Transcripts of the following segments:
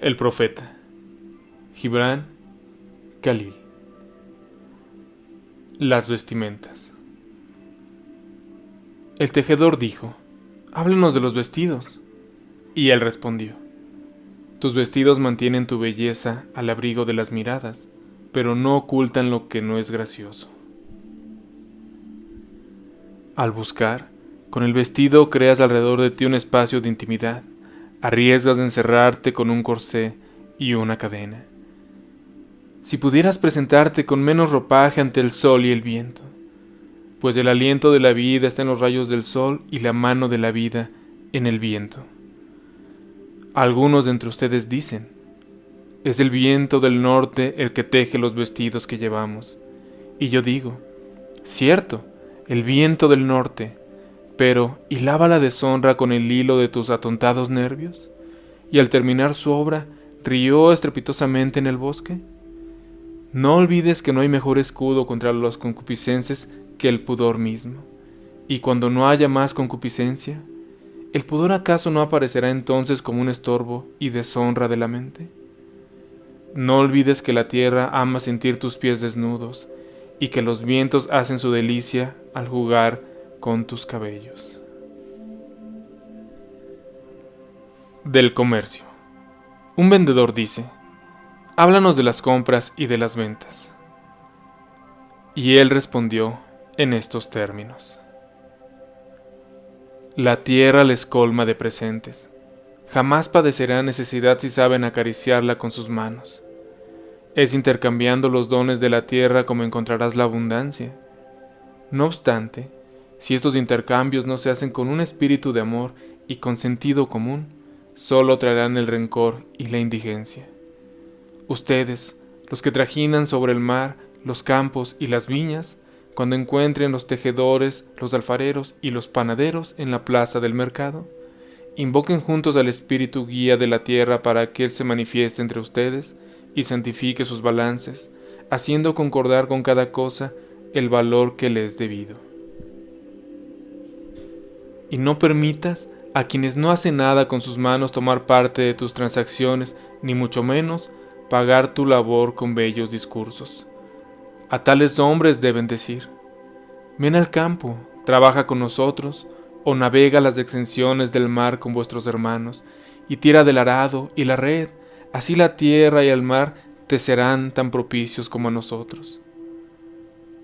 El profeta Gibran Khalil. Las vestimentas. El tejedor dijo: háblanos de los vestidos. Y él respondió: tus vestidos mantienen tu belleza al abrigo de las miradas, pero no ocultan lo que no es gracioso. Al buscar, con el vestido creas alrededor de ti un espacio de intimidad, arriesgas de encerrarte con un corsé y una cadena. Si pudieras presentarte con menos ropaje ante el sol y el viento, pues el aliento de la vida está en los rayos del sol y la mano de la vida en el viento. Algunos de entre ustedes dicen: es el viento del norte el que teje los vestidos que llevamos. Y yo digo: cierto, el viento del norte, pero ¿y lava la deshonra con el hilo de tus atontados nervios? Y al terminar su obra, ¿rió estrepitosamente en el bosque? No olvides que no hay mejor escudo contra los concupiscencias que el pudor mismo. Y cuando no haya más concupiscencia, ¿el pudor acaso no aparecerá entonces como un estorbo y deshonra de la mente? No olvides que la tierra ama sentir tus pies desnudos, y que los vientos hacen su delicia al jugar con tus cabellos. Del comercio. Un vendedor dice: háblanos de las compras y de las ventas. Y él respondió en estos términos: la tierra les colma de presentes. Jamás padecerá necesidad si saben acariciarla con sus manos. Es intercambiando los dones de la tierra como encontrarás la abundancia. No obstante, si estos intercambios no se hacen con un espíritu de amor y con sentido común, solo traerán el rencor y la indigencia. Ustedes, los que trajinan sobre el mar, los campos y las viñas, cuando encuentren los tejedores, los alfareros y los panaderos en la plaza del mercado, invoquen juntos al espíritu guía de la tierra para que él se manifieste entre ustedes y santifique sus balances, haciendo concordar con cada cosa el valor que le es debido. Y no permitas a quienes no hacen nada con sus manos tomar parte de tus transacciones, ni mucho menos pagar tu labor con bellos discursos. A tales hombres deben decir: ven al campo, trabaja con nosotros, o navega las extensiones del mar con vuestros hermanos, y tira del arado y la red, así la tierra y el mar te serán tan propicios como a nosotros.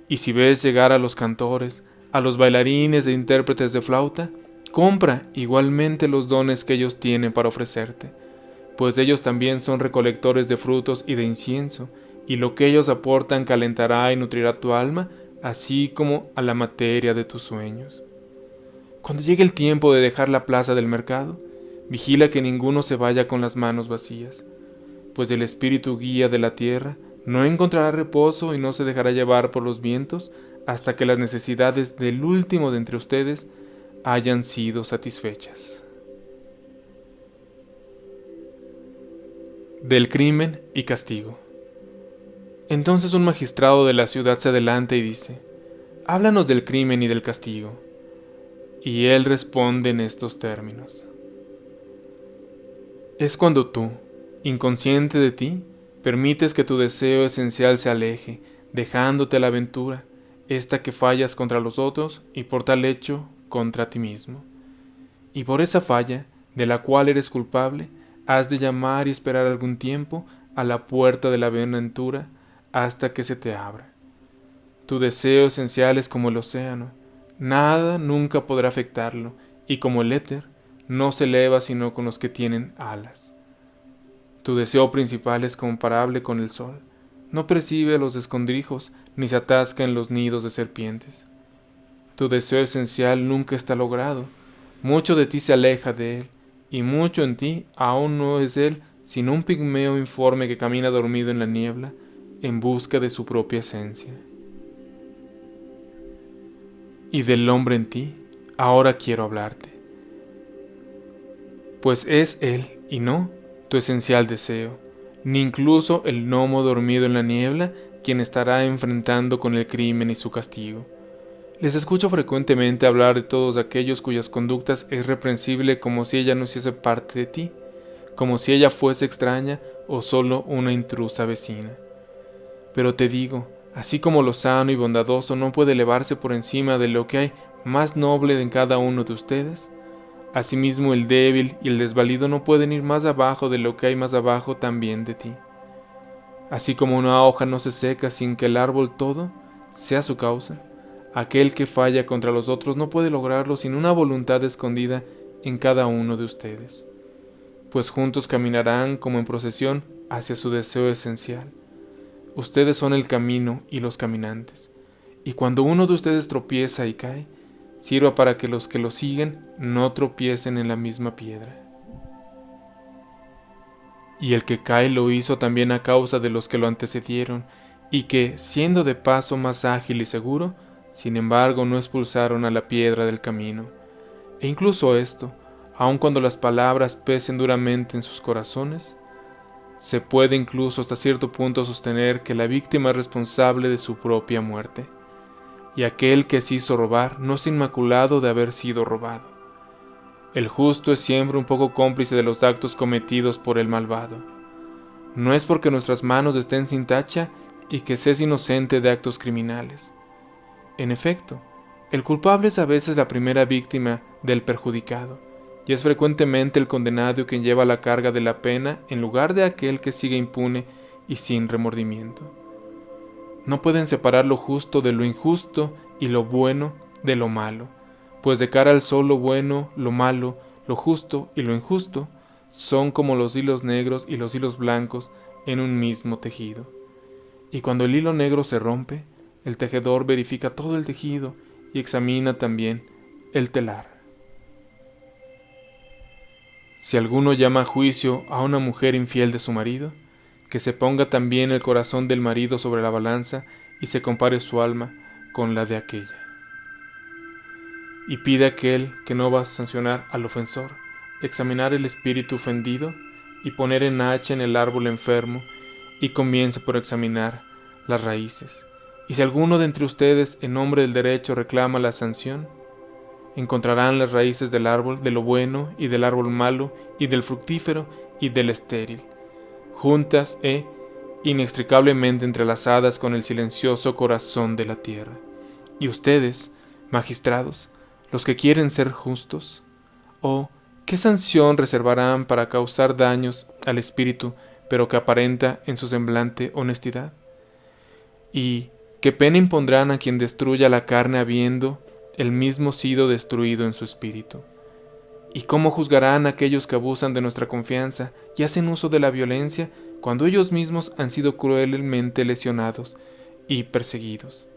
Y si ves llegar a los cantores, a los bailarines e intérpretes de flauta, compra igualmente los dones que ellos tienen para ofrecerte, pues ellos también son recolectores de frutos y de incienso, y lo que ellos aportan calentará y nutrirá tu alma, así como a la materia de tus sueños. Cuando llegue el tiempo de dejar la plaza del mercado, vigila que ninguno se vaya con las manos vacías, pues el espíritu guía de la tierra no encontrará reposo y no se dejará llevar por los vientos hasta que las necesidades del último de entre ustedes hayan sido satisfechas. Del crimen y castigo. Entonces un magistrado de la ciudad se adelanta y dice: háblanos del crimen y del castigo. Y él responde en estos términos: es cuando tú, inconsciente de ti, permites que tu deseo esencial se aleje, dejándote a la aventura, esta que fallas contra los otros y por tal hecho contra ti mismo. Y por esa falla, de la cual eres culpable, has de llamar y esperar algún tiempo a la puerta de la aventura hasta que se te abra. Tu deseo esencial es como el océano, nada nunca podrá afectarlo, y como el éter, no se eleva sino con los que tienen alas. Tu deseo principal es comparable con el sol, no percibe los escondrijos ni se atasca en los nidos de serpientes. Tu deseo esencial nunca está logrado, mucho de ti se aleja de él, y mucho en ti aún no es él sino un pigmeo informe que camina dormido en la niebla en busca de su propia esencia. Y del hombre en ti, ahora quiero hablarte, pues es él y no tu esencial deseo, ni incluso el gnomo dormido en la niebla quien estará enfrentando con el crimen y su castigo. Les escucho frecuentemente hablar de todos aquellos cuyas conductas es reprensible como si ella no hiciese parte de ti, como si ella fuese extraña o solo una intrusa vecina. Pero te digo, así como lo sano y bondadoso no puede elevarse por encima de lo que hay más noble en cada uno de ustedes, asimismo el débil y el desvalido no pueden ir más abajo de lo que hay más abajo también de ti. Así como una hoja no se seca sin que el árbol todo sea su causa, aquel que falla contra los otros no puede lograrlo sin una voluntad escondida en cada uno de ustedes, pues juntos caminarán como en procesión hacia su deseo esencial. Ustedes son el camino y los caminantes, y cuando uno de ustedes tropieza y cae, sirva para que los que lo siguen no tropiecen en la misma piedra. Y el que cae lo hizo también a causa de los que lo antecedieron, y que, siendo de paso más ágil y seguro, sin embargo no expulsaron a la piedra del camino. E incluso esto, aun cuando las palabras pesen duramente en sus corazones, se puede incluso hasta cierto punto sostener que la víctima es responsable de su propia muerte, y aquel que se hizo robar no es inmaculado de haber sido robado. El justo es siempre un poco cómplice de los actos cometidos por el malvado. No es porque nuestras manos estén sin tacha y que seas inocente de actos criminales. En efecto, el culpable es a veces la primera víctima del perjudicado, y es frecuentemente el condenado quien lleva la carga de la pena en lugar de aquel que sigue impune y sin remordimiento. No pueden separar lo justo de lo injusto y lo bueno de lo malo, pues de cara al sol lo bueno, lo malo, lo justo y lo injusto son como los hilos negros y los hilos blancos en un mismo tejido. Y cuando el hilo negro se rompe, el tejedor verifica todo el tejido y examina también el telar. Si alguno llama a juicio a una mujer infiel de su marido, que se ponga también el corazón del marido sobre la balanza y se compare su alma con la de aquella. Y pide a aquel que no va a sancionar al ofensor, examinar el espíritu ofendido y poner en hacha en el árbol enfermo, y comience por examinar las raíces. Y si alguno de entre ustedes en nombre del derecho reclama la sanción, encontrarán las raíces del árbol de lo bueno y del árbol malo y del fructífero y del estéril, juntas e inextricablemente entrelazadas con el silencioso corazón de la tierra. Y ustedes, magistrados, los que quieren ser justos, ¿oh, qué sanción reservarán para causar daños al espíritu, pero que aparenta en su semblante honestidad? ¿Y qué pena impondrán a quien destruya la carne habiendo el mismo sido destruido en su espíritu? ¿Y cómo juzgarán a aquellos que abusan de nuestra confianza y hacen uso de la violencia cuando ellos mismos han sido cruelmente lesionados y perseguidos?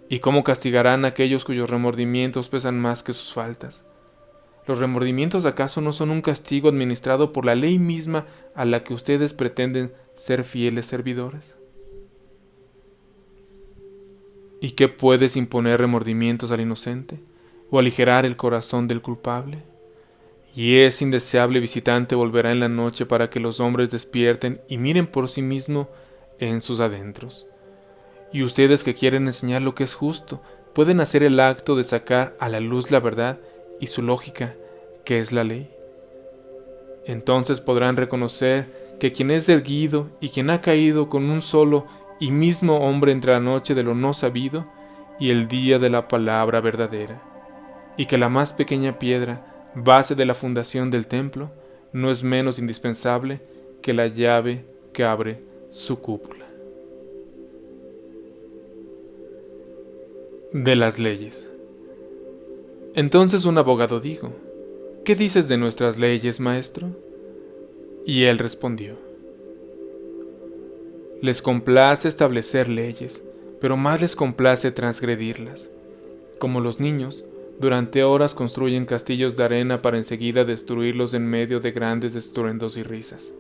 ¿Y cómo castigarán a aquellos cuyos remordimientos pesan más que sus faltas? ¿Los remordimientos acaso no son un castigo administrado por la ley misma a la que ustedes pretenden ser fieles servidores? ¿Y qué puedes imponer remordimientos al inocente, o aligerar el corazón del culpable? Y ese indeseable visitante volverá en la noche para que los hombres despierten y miren por sí mismos en sus adentros. Y ustedes que quieren enseñar lo que es justo, pueden hacer el acto de sacar a la luz la verdad y su lógica, que es la ley. Entonces podrán reconocer que quien es erguido y quien ha caído con un solo y mismo hombre entre la noche de lo no sabido y el día de la palabra verdadera, y que la más pequeña piedra, base de la fundación del templo, no es menos indispensable que la llave que abre su cúpula. De las leyes. Entonces un abogado dijo: ¿qué dices de nuestras leyes, maestro? Y él respondió: les complace establecer leyes, pero más les complace transgredirlas. Como los niños, durante horas construyen castillos de arena para enseguida destruirlos en medio de grandes estruendos y risas.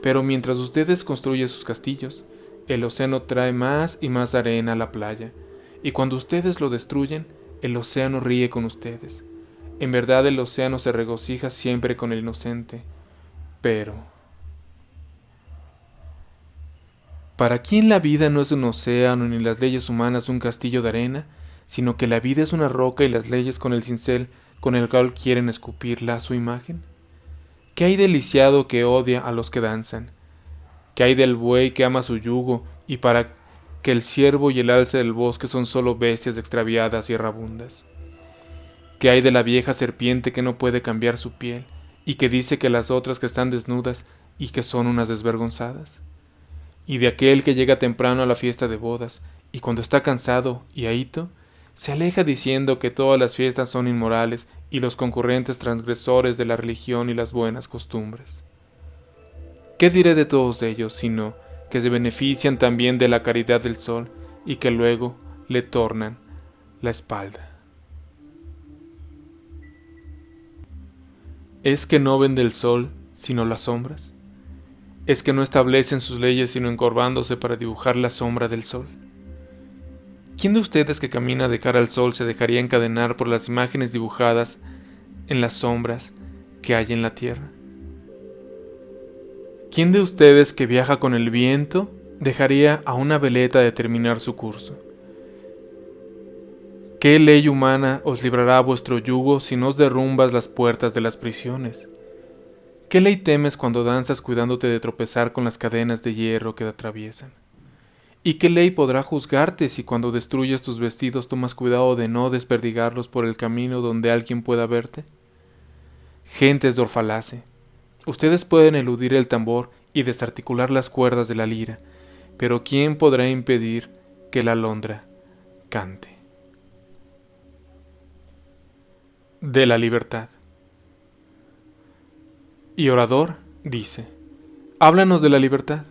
Pero mientras ustedes construyen sus castillos, el océano trae más y más arena a la playa, y cuando ustedes lo destruyen, el océano ríe con ustedes. En verdad el océano se regocija siempre con el inocente, pero ¿para quién la vida no es un océano ni las leyes humanas un castillo de arena, sino que la vida es una roca y las leyes con el cincel con el cual quieren escupirla a su imagen? ¿Qué hay del lisiado que odia a los que danzan? ¿Qué hay del buey que ama su yugo y para que el ciervo y el alce del bosque son solo bestias extraviadas y errabundas? ¿Qué hay de la vieja serpiente que no puede cambiar su piel y que dice que las otras que están desnudas y que son unas desvergonzadas? Y de aquel que llega temprano a la fiesta de bodas y cuando está cansado y ahito, se aleja diciendo que todas las fiestas son inmorales y los concurrentes transgresores de la religión y las buenas costumbres. ¿Qué diré de todos ellos, sino que se benefician también de la caridad del sol y que luego le tornan la espalda? ¿Es que no ven del sol sino las sombras? ¿Es que no establecen sus leyes sino encorvándose para dibujar la sombra del sol? ¿Quién de ustedes que camina de cara al sol se dejaría encadenar por las imágenes dibujadas en las sombras que hay en la tierra? ¿Quién de ustedes que viaja con el viento dejaría a una veleta determinar su curso? ¿Qué ley humana os librará vuestro yugo si no os derrumbas las puertas de las prisiones? ¿Qué ley temes cuando danzas cuidándote de tropezar con las cadenas de hierro que te atraviesan? ¿Y qué ley podrá juzgarte si cuando destruyes tus vestidos tomas cuidado de no desperdigarlos por el camino donde alguien pueda verte? Gentes de Orfalace, ustedes pueden eludir el tambor y desarticular las cuerdas de la lira, pero ¿quién podrá impedir que la alondra cante? De la libertad. Y Orador dice, háblanos de la libertad.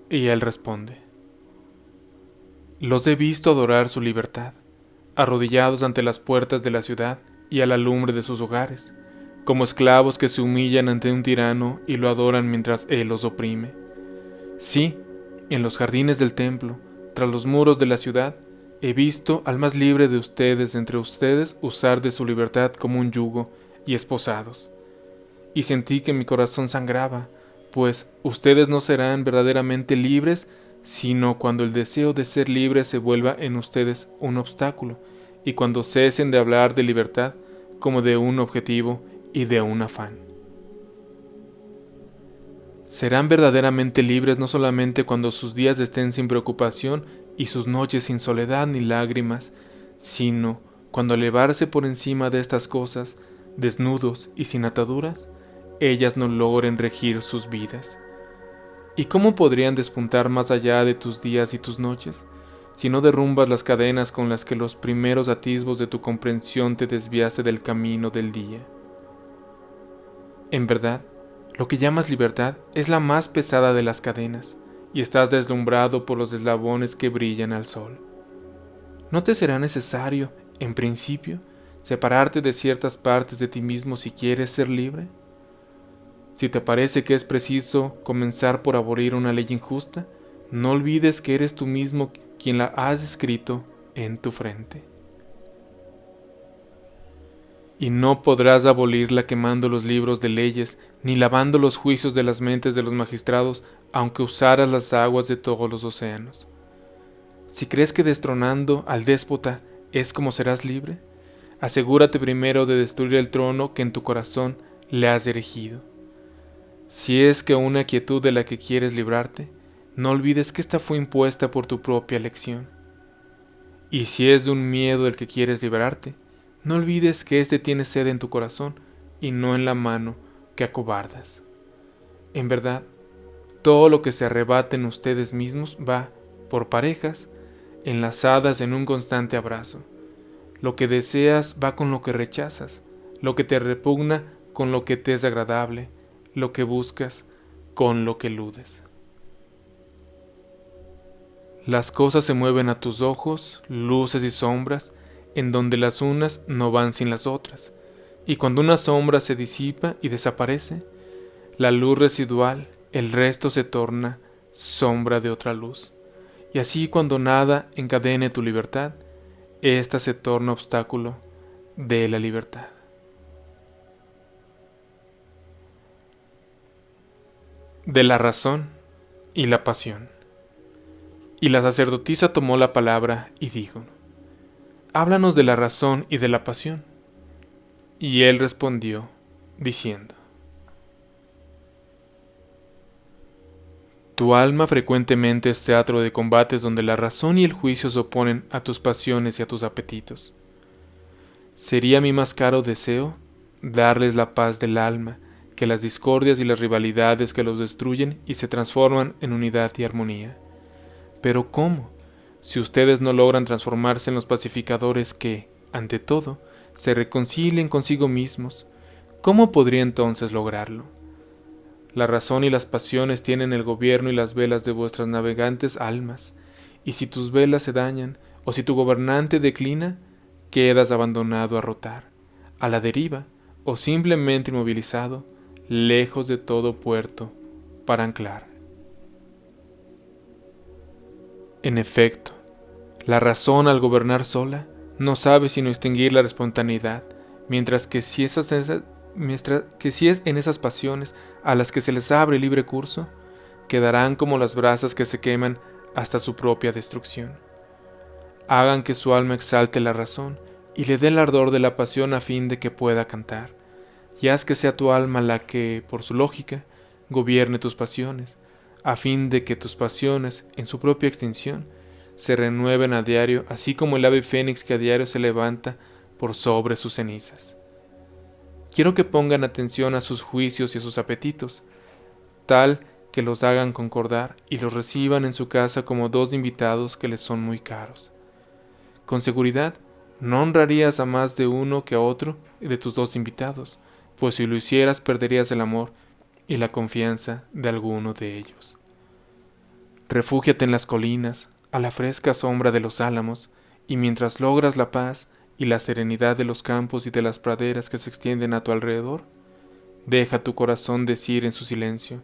Y él responde, los he visto adorar su libertad, arrodillados ante las puertas de la ciudad y a la lumbre de sus hogares, como esclavos que se humillan ante un tirano y lo adoran mientras él los oprime. Sí, en los jardines del templo, tras los muros de la ciudad, he visto al más libre de ustedes entre ustedes usar de su libertad como un yugo y esposados. Y sentí que mi corazón sangraba, pues ustedes no serán verdaderamente libres sino cuando el deseo de ser libres se vuelva en ustedes un obstáculo, y cuando cesen de hablar de libertad como de un objetivo y de un afán. Serán verdaderamente libres no solamente cuando sus días estén sin preocupación y sus noches sin soledad ni lágrimas, sino cuando al elevarse por encima de estas cosas, desnudos y sin ataduras, ellas no logren regir sus vidas. ¿Y cómo podrían despuntar más allá de tus días y tus noches, si no derrumbas las cadenas con las que los primeros atisbos de tu comprensión te desviaste del camino del día? En verdad, lo que llamas libertad es la más pesada de las cadenas, y estás deslumbrado por los eslabones que brillan al sol. ¿No te será necesario, en principio, separarte de ciertas partes de ti mismo si quieres ser libre? Si te parece que es preciso comenzar por abolir una ley injusta, no olvides que eres tú mismo quien la has escrito en tu frente. Y no podrás abolirla quemando los libros de leyes, ni lavando los juicios de las mentes de los magistrados, aunque usaras las aguas de todos los océanos. Si crees que destronando al déspota es como serás libre, asegúrate primero de destruir el trono que en tu corazón le has erigido. Si es que una quietud de la que quieres librarte, no olvides que ésta fue impuesta por tu propia elección. Y si es de un miedo del que quieres librarte, no olvides que éste tiene sede en tu corazón y no en la mano que acobardas. En verdad, todo lo que se arrebata en ustedes mismos va, por parejas, enlazadas en un constante abrazo. Lo que deseas va con lo que rechazas, lo que te repugna con lo que te es agradable, lo que buscas con lo que eludes. Las cosas se mueven a tus ojos, luces y sombras, en donde las unas no van sin las otras, y cuando una sombra se disipa y desaparece, la luz residual, el resto se torna sombra de otra luz, y así cuando nada encadene tu libertad, ésta se torna obstáculo de la libertad. De la razón y la pasión. Y la sacerdotisa tomó la palabra y dijo, háblanos de la razón y de la pasión. Y él respondió, diciendo, Tu alma frecuentemente es teatro de combates donde la razón y el juicio se oponen a tus pasiones y a tus apetitos. Sería mi más caro deseo darles la paz del alma, que las discordias y las rivalidades que los destruyen y se transforman en unidad y armonía. Pero ¿cómo? Si ustedes no logran transformarse en los pacificadores que, ante todo, se reconcilien consigo mismos, ¿cómo podría entonces lograrlo? La razón y las pasiones tienen el gobierno y las velas de vuestras navegantes almas, y si tus velas se dañan, o si tu gobernante declina, quedas abandonado a rotar, a la deriva, o simplemente inmovilizado, lejos de todo puerto, para anclar. En efecto, la razón al gobernar sola no sabe sino extinguir la espontaneidad, mientras que si es en esas pasiones a las que se les abre libre curso, quedarán como las brasas que se queman hasta su propia destrucción. Hagan que su alma exalte la razón y le dé el ardor de la pasión a fin de que pueda cantar, y haz que sea tu alma la que, por su lógica, gobierne tus pasiones, a fin de que tus pasiones, en su propia extinción, se renueven a diario, así como el ave fénix que a diario se levanta por sobre sus cenizas. Quiero que pongan atención a sus juicios y a sus apetitos, tal que los hagan concordar y los reciban en su casa como dos invitados que les son muy caros. Con seguridad, no honrarías a más de uno que a otro de tus dos invitados, pues si lo hicieras perderías el amor y la confianza de alguno de ellos. Refúgiate en las colinas, a la fresca sombra de los álamos, y mientras logras la paz y la serenidad de los campos y de las praderas que se extienden a tu alrededor, deja tu corazón decir en su silencio: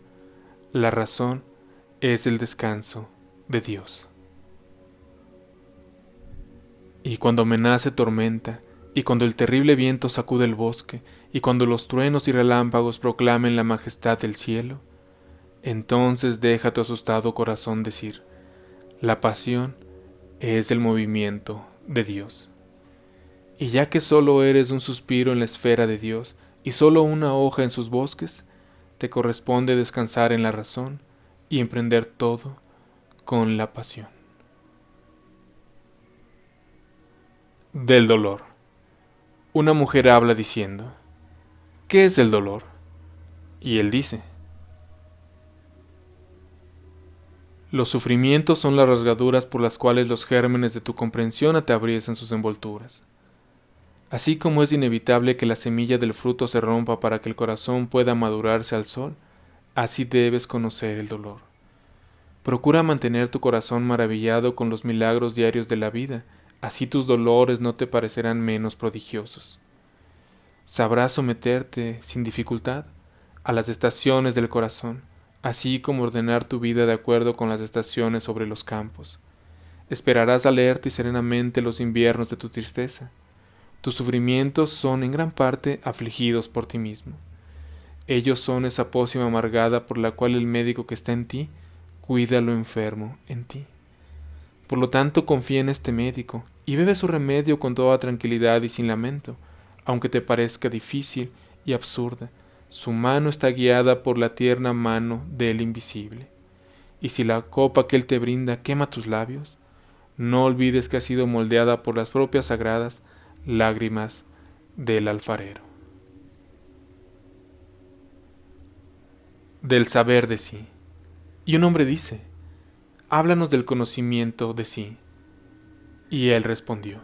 la razón es el descanso de Dios. Y cuando amenace tormenta, y cuando el terrible viento sacude el bosque, y cuando los truenos y relámpagos proclamen la majestad del cielo, entonces deja tu asustado corazón decir: la pasión es el movimiento de Dios. Y ya que solo eres un suspiro en la esfera de Dios, y solo una hoja en sus bosques, te corresponde descansar en la razón y emprender todo con la pasión. Del dolor. Una mujer habla diciendo: ¿qué es el dolor? Y él dice: los sufrimientos son las rasgaduras por las cuales los gérmenes de tu comprensión atraviesan sus envolturas. Así como es inevitable que la semilla del fruto se rompa para que el corazón pueda madurarse al sol, así debes conocer el dolor. Procura mantener tu corazón maravillado con los milagros diarios de la vida, así tus dolores no te parecerán menos prodigiosos. Sabrás someterte, sin dificultad, a las estaciones del corazón, así como ordenar tu vida de acuerdo con las estaciones sobre los campos. Esperarás alerta y serenamente los inviernos de tu tristeza. Tus sufrimientos son en gran parte afligidos por ti mismo. Ellos son esa pócima amargada por la cual el médico que está en ti cuida a lo enfermo en ti. Por lo tanto, confía en este médico y bebe su remedio con toda tranquilidad y sin lamento, aunque te parezca difícil y absurda. Su mano está guiada por la tierna mano del invisible. Y si la copa que él te brinda quema tus labios, no olvides que ha sido moldeada por las propias sagradas lágrimas del alfarero. Del saber de sí. Y un hombre dice: háblanos del conocimiento de sí. Y él respondió: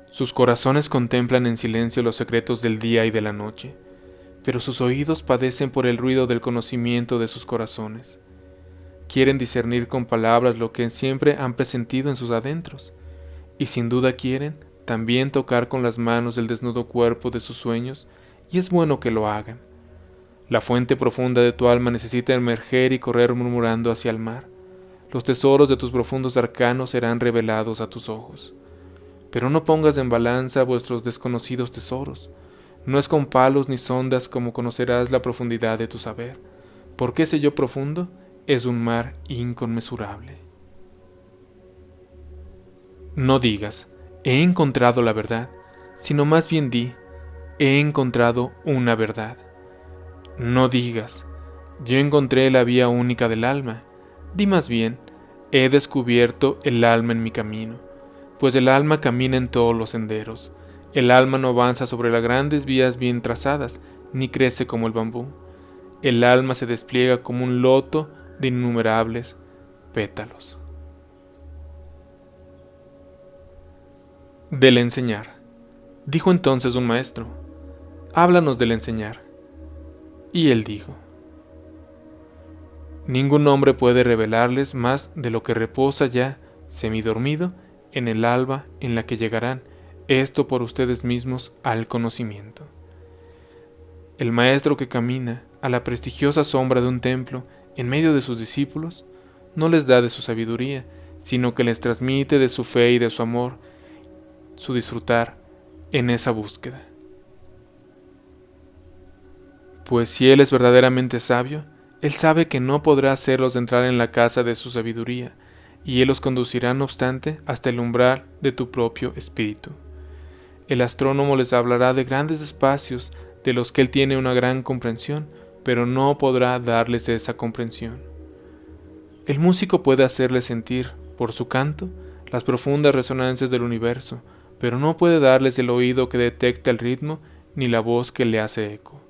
sus corazones contemplan en silencio los secretos del día y de la noche, pero sus oídos padecen por el ruido del conocimiento de sus corazones. Quieren discernir con palabras lo que siempre han presentido en sus adentros, y sin duda quieren también tocar con las manos el desnudo cuerpo de sus sueños, y es bueno que lo hagan. La fuente profunda de tu alma necesita emerger y correr murmurando hacia el mar. Los tesoros de tus profundos arcanos serán revelados a tus ojos. Pero no pongas en balanza vuestros desconocidos tesoros. No es con palos ni sondas como conocerás la profundidad de tu saber, porque ese yo profundo es un mar inconmensurable. No digas: he encontrado la verdad, sino más bien di: he encontrado una verdad. No digas: Yo encontré la vía única del alma. Di más bien, he descubierto el alma en mi camino, pues el alma camina en todos los senderos. El alma no avanza sobre las grandes vías bien trazadas, ni crece como el bambú. El alma se despliega como un loto de innumerables pétalos. Del enseñar. Dijo entonces un maestro: háblanos del enseñar. Y él dijo: ningún hombre puede revelarles más de lo que reposa ya, semidormido, en el alba en la que llegarán, esto por ustedes mismos, al conocimiento. El maestro que camina a la prestigiosa sombra de un templo en medio de sus discípulos, no les da de su sabiduría, sino que les transmite de su fe y de su amor, su disfrutar en esa búsqueda. Pues si él es verdaderamente sabio, él sabe que no podrá hacerlos entrar en la casa de su sabiduría, y él los conducirá no obstante hasta el umbral de tu propio espíritu. El astrónomo les hablará de grandes espacios de los que él tiene una gran comprensión, pero no podrá darles esa comprensión. El músico puede hacerles sentir, por su canto, las profundas resonancias del universo, pero no puede darles el oído que detecta el ritmo ni la voz que le hace eco.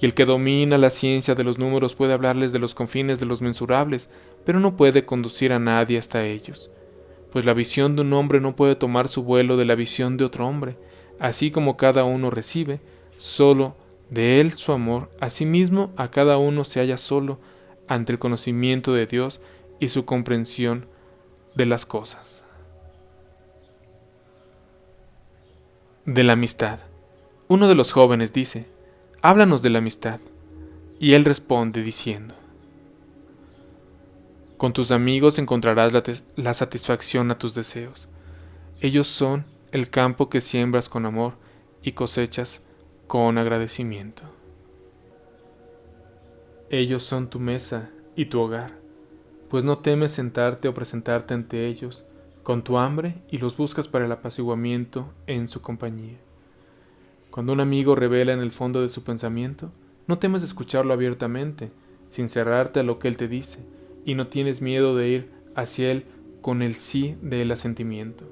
Y el que domina la ciencia de los números puede hablarles de los confines de los mensurables, pero no puede conducir a nadie hasta ellos, pues la visión de un hombre no puede tomar su vuelo de la visión de otro hombre, así como cada uno recibe solo de él su amor, asimismo a cada uno se halla solo ante el conocimiento de Dios y su comprensión de las cosas. De la amistad. Uno de los jóvenes dice: háblanos de la amistad. Y él responde diciendo: con tus amigos encontrarás la satisfacción a tus deseos. Ellos son el campo que siembras con amor y cosechas con agradecimiento. Ellos son tu mesa y tu hogar, pues no temes sentarte o presentarte ante ellos con tu hambre y los buscas para el apaciguamiento en su compañía. Cuando un amigo revela en el fondo de su pensamiento, no temes escucharlo abiertamente, sin cerrarte a lo que él te dice, y no tienes miedo de ir hacia él con el sí del asentimiento.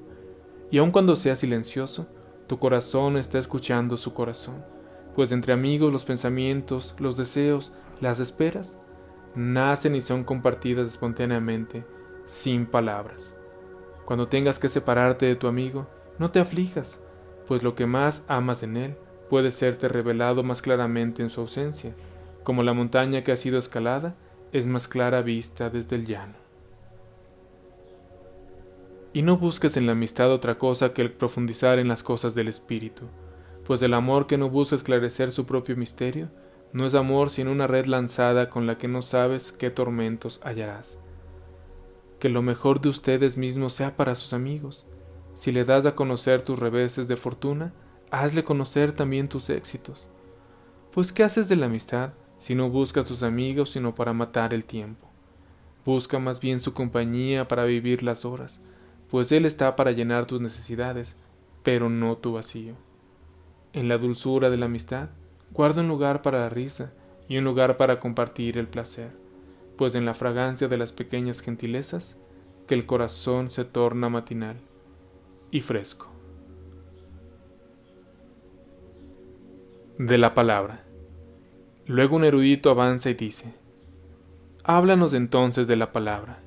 Y aun cuando sea silencioso, tu corazón está escuchando su corazón, pues entre amigos los pensamientos, los deseos, las esperas, nacen y son compartidas espontáneamente, sin palabras. Cuando tengas que separarte de tu amigo, no te aflijas, pues lo que más amas en él puede serte revelado más claramente en su ausencia, como la montaña que ha sido escalada es más clara vista desde el llano. Y no busques en la amistad otra cosa que el profundizar en las cosas del espíritu, pues el amor que no busca esclarecer su propio misterio, no es amor sino una red lanzada con la que no sabes qué tormentos hallarás. Que lo mejor de ustedes mismos sea para sus amigos. Si le das a conocer tus reveses de fortuna, hazle conocer también tus éxitos. Pues ¿qué haces de la amistad si no buscas tus amigos sino para matar el tiempo? Busca más bien su compañía para vivir las horas, pues él está para llenar tus necesidades, pero no tu vacío. En la dulzura de la amistad, guarda un lugar para la risa y un lugar para compartir el placer, pues en la fragancia de las pequeñas gentilezas, que el corazón se torna matinal y fresco. De la palabra. Luego un erudito avanza y dice: háblanos entonces de la palabra.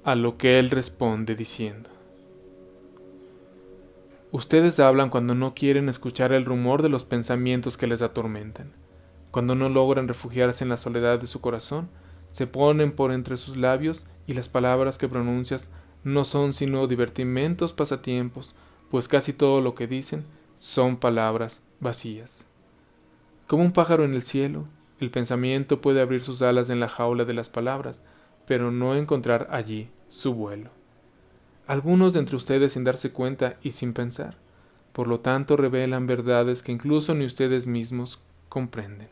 A lo que él responde diciendo: ustedes hablan cuando no quieren escuchar el rumor de los pensamientos que les atormentan. Cuando no logran refugiarse en la soledad de su corazón, se ponen por entre sus labios y las palabras que pronuncias no son sino divertimentos pasatiempos, pues casi todo lo que dicen son palabras vacías. Como un pájaro en el cielo, el pensamiento puede abrir sus alas en la jaula de las palabras, pero no encontrar allí su vuelo. Algunos de entre ustedes sin darse cuenta y sin pensar, por lo tanto revelan verdades que incluso ni ustedes mismos comprenden.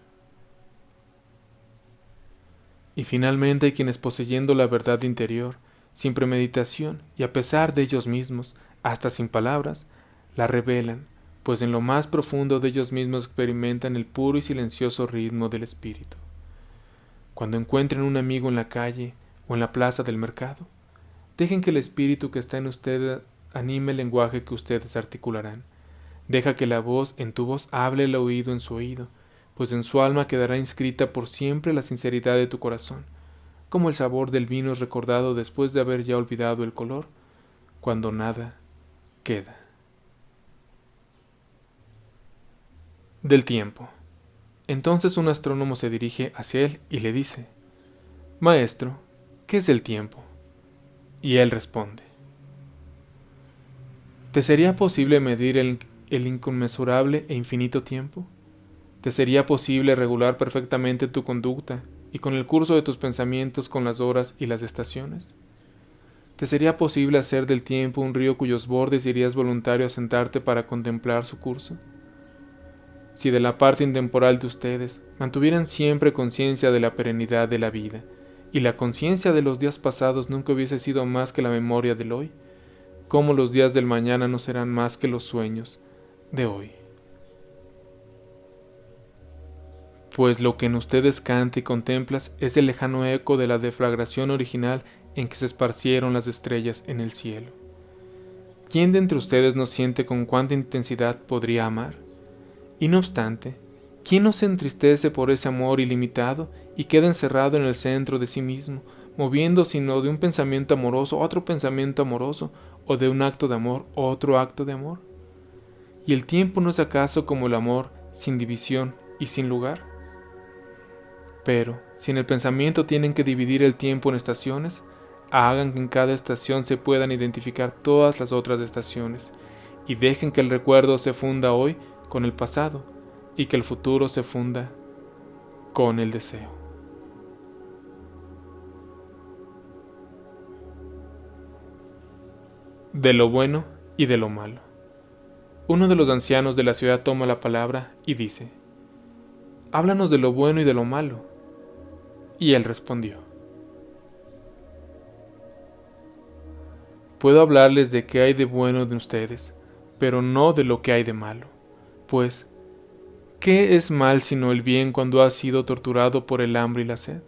Y finalmente hay quienes poseyendo la verdad interior, sin premeditación y a pesar de ellos mismos, hasta sin palabras, la revelan, pues en lo más profundo de ellos mismos experimentan el puro y silencioso ritmo del espíritu. Cuando encuentren un amigo en la calle o en la plaza del mercado, dejen que el espíritu que está en ustedes anime el lenguaje que ustedes articularán. Deja que la voz en tu voz hable el oído en su oído, pues en su alma quedará inscrita por siempre la sinceridad de tu corazón, como el sabor del vino es recordado después de haber ya olvidado el color, cuando nada queda. Del tiempo. Entonces un astrónomo se dirige hacia él y le dice: Maestro, ¿qué es el tiempo? Y él responde: ¿te sería posible medir el inconmensurable e infinito tiempo? ¿Te sería posible regular perfectamente tu conducta y con el curso de tus pensamientos con las horas y las estaciones? ¿Te sería posible hacer del tiempo un río cuyos bordes irías voluntario a sentarte para contemplar su curso? Si de la parte intemporal de ustedes mantuvieran siempre conciencia de la perennidad de la vida, y la conciencia de los días pasados nunca hubiese sido más que la memoria del hoy, ¿cómo los días del mañana no serán más que los sueños de hoy? Pues lo que en ustedes canta y contemplas es el lejano eco de la deflagración original en que se esparcieron las estrellas en el cielo. ¿Quién de entre ustedes no siente con cuánta intensidad podría amar? Y no obstante, ¿quién no se entristece por ese amor ilimitado y queda encerrado en el centro de sí mismo, moviendo sino de un pensamiento amoroso otro pensamiento amoroso, o de un acto de amor otro acto de amor? ¿Y el tiempo no es acaso como el amor, sin división y sin lugar? Pero, si en el pensamiento tienen que dividir el tiempo en estaciones, hagan que en cada estación se puedan identificar todas las otras estaciones, y dejen que el recuerdo se funda hoy con el pasado, y que el futuro se funda con el deseo. De lo bueno y de lo malo. Uno de los ancianos de la ciudad toma la palabra y dice: Háblanos de lo bueno y de lo malo. Y él respondió: Puedo hablarles de qué hay de bueno de ustedes, pero no de lo que hay de malo. Pues, ¿qué es mal sino el bien cuando ha sido torturado por el hambre y la sed?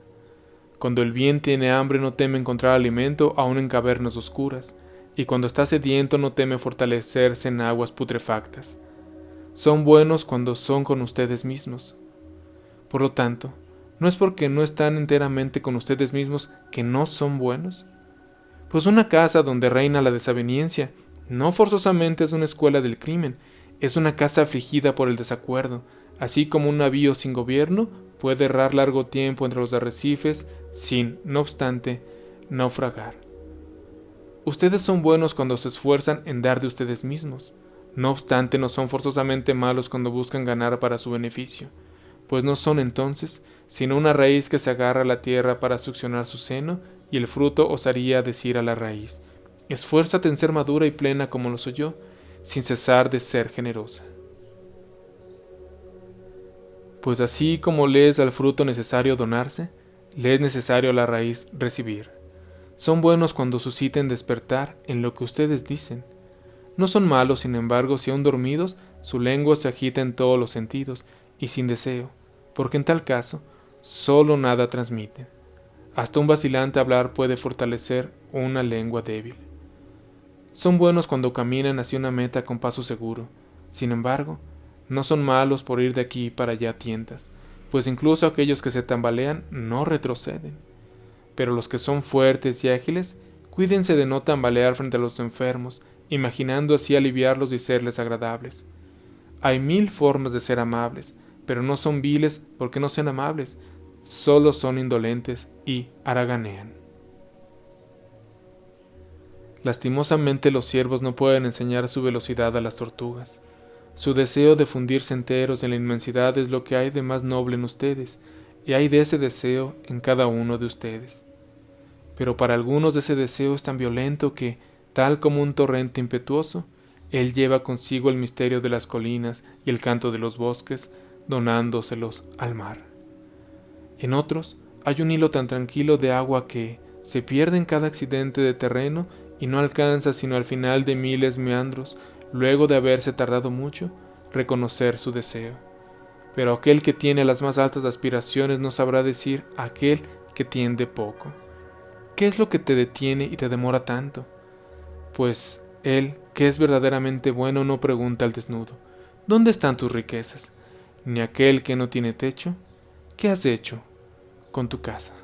Cuando el bien tiene hambre no teme encontrar alimento aun en cavernas oscuras, y cuando está sediento no teme fortalecerse en aguas putrefactas. Son buenos cuando son con ustedes mismos. Por lo tanto, ¿no es porque no están enteramente con ustedes mismos que no son buenos? Pues una casa donde reina la desaveniencia no forzosamente es una escuela del crimen, es una casa afligida por el desacuerdo, así como un navío sin gobierno puede errar largo tiempo entre los arrecifes sin, no obstante, naufragar. Ustedes son buenos cuando se esfuerzan en dar de ustedes mismos, no obstante no son forzosamente malos cuando buscan ganar para su beneficio, pues no son entonces sino una raíz que se agarra a la tierra para succionar su seno, y el fruto osaría decir a la raíz: esfuérzate en ser madura y plena como lo soy yo, sin cesar de ser generosa. Pues así como le es al fruto necesario donarse, le es necesario a la raíz recibir. Son buenos cuando susciten despertar en lo que ustedes dicen. No son malos, sin embargo, si aún dormidos, su lengua se agita en todos los sentidos, y sin deseo, porque en tal caso, solo nada transmiten. Hasta un vacilante hablar puede fortalecer una lengua débil. Son buenos cuando caminan hacia una meta con paso seguro. Sin embargo, no son malos por ir de aquí para allá a tientas, pues incluso aquellos que se tambalean no retroceden. Pero los que son fuertes y ágiles, cuídense de no tambalear frente a los enfermos, imaginando así aliviarlos y serles agradables. Hay 1000 formas de ser amables, pero no son viles porque no sean amables, solo son indolentes y haraganean. Lastimosamente los ciervos no pueden enseñar su velocidad a las tortugas. Su deseo de fundirse enteros en la inmensidad es lo que hay de más noble en ustedes, y hay de ese deseo en cada uno de ustedes. Pero para algunos ese deseo es tan violento que, tal como un torrente impetuoso, él lleva consigo el misterio de las colinas y el canto de los bosques, donándoselos al mar. En otros hay un hilo tan tranquilo de agua que se pierde en cada accidente de terreno y no alcanza sino al final de miles meandros, luego de haberse tardado mucho, reconocer su deseo. pero aquel que tiene las más altas aspiraciones no sabrá decir a aquel que tiende poco. ¿Qué es lo que te detiene y te demora tanto? Pues el que es verdaderamente bueno no pregunta al desnudo, ¿dónde están tus riquezas? Ni aquel que no tiene techo, ¿qué has hecho con tu casa?